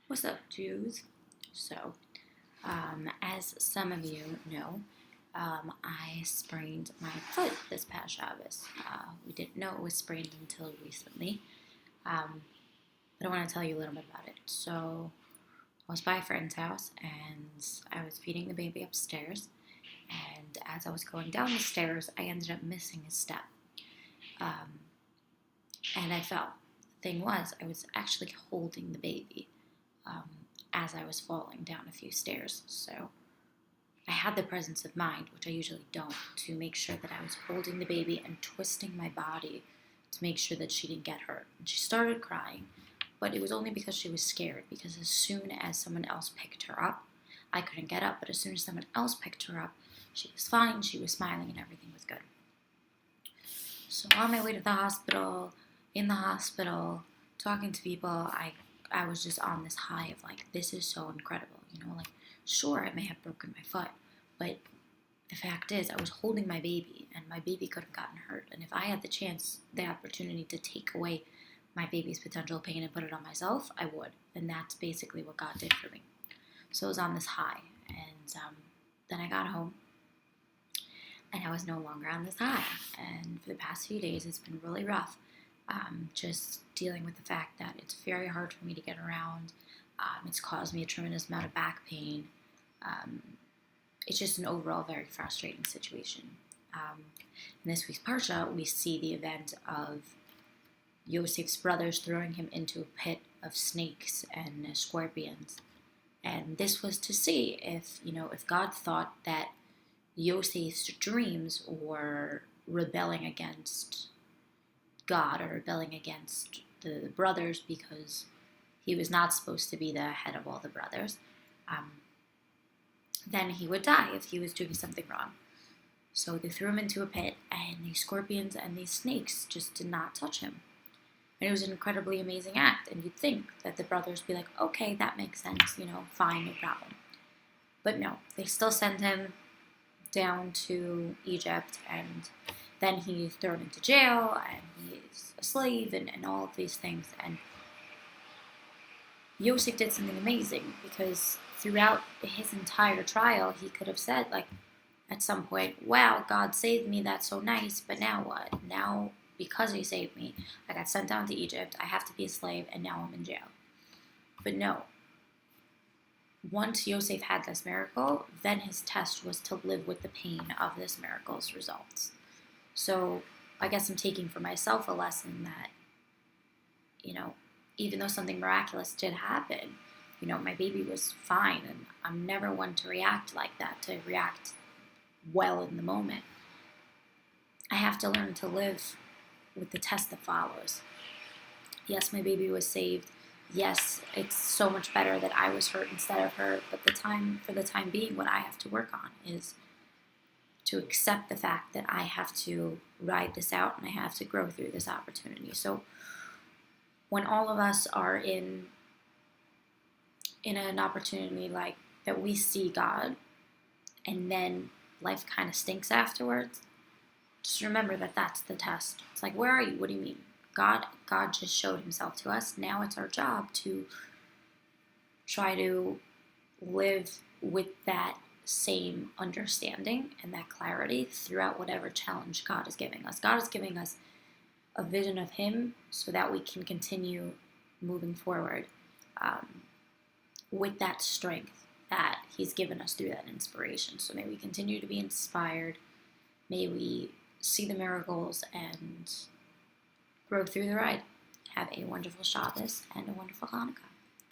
What's up, Jews? So, as some of you know, I sprained my foot this past Shabbos. We didn't know it was sprained until recently, but I want to tell you a little bit about it. So, I was by a friend's house and I was feeding the baby upstairs, and as I was going down the stairs, I ended up missing a step, um, and I fell. The thing was, I was actually holding the baby. Um, as I was falling down a few stairs. So I had the presence of mind, which I usually don't, to make sure that I was holding the baby and twisting my body to make sure that she didn't get hurt. And she started crying, but it was only because she was scared, because as soon as someone else picked her up, I couldn't get up, but as soon as someone else picked her up, she was fine, she was smiling, and everything was good. So on my way to the hospital, in the hospital, talking to people, I was just on this high of like, this is so incredible, like, sure, I may have broken my foot, but the fact is I was holding my baby and my baby could have gotten hurt. And if I had the opportunity to take away my baby's potential pain and put it on myself, I would. And that's basically what God did for me. So I was on this high, and then I got home and I was no longer on this high. And for the past few days, it's been really rough. Just dealing with the fact that it's very hard for me to get around. It's caused me a tremendous amount of back pain. It's just an overall very frustrating situation. In this week's Parsha, we see the event of Yosef's brothers throwing him into a pit of snakes and scorpions. And this was to see if God thought that Yosef's dreams were rebelling against God or rebelling against the brothers because he was not supposed to be the head of all the brothers, then he would die if he was doing something wrong. So they threw him into a pit, and these scorpions and these snakes just did not touch him. And it was an incredibly amazing act, and you'd think that the brothers would be like, okay, that makes sense, fine, no problem. But no, they still send him down to Egypt, and then he's thrown into jail, and he's a slave, and all of these things. And Yosef did something amazing, because throughout his entire trial, he could have said, like, at some point, wow, God saved me, that's so nice, but now what? Now, because he saved me, I got sent down to Egypt, I have to be a slave, and now I'm in jail. But no. Once Yosef had this miracle, then his test was to live with the pain of this miracle's results. So I guess I'm taking for myself a lesson that, even though something miraculous did happen, my baby was fine, and I'm never one to react like that, to react well in the moment. I have to learn to live with the test that follows. Yes, my baby was saved. Yes, it's so much better that I was hurt instead of her, but for the time being, what I have to work on is to accept the fact that I have to ride this out and I have to grow through this opportunity. So when all of us are in an opportunity like that, we see God and then life kind of stinks afterwards, just remember that that's the test. It's like, where are you? What do you mean? God just showed himself to us. Now it's our job to try to live with that same understanding and that clarity throughout whatever challenge God is giving us. God is giving us a vision of him so that we can continue moving forward with that strength that he's given us through that inspiration. So may we continue to be inspired. May we see the miracles and grow through the ride. Have a wonderful Shabbos and a wonderful Hanukkah.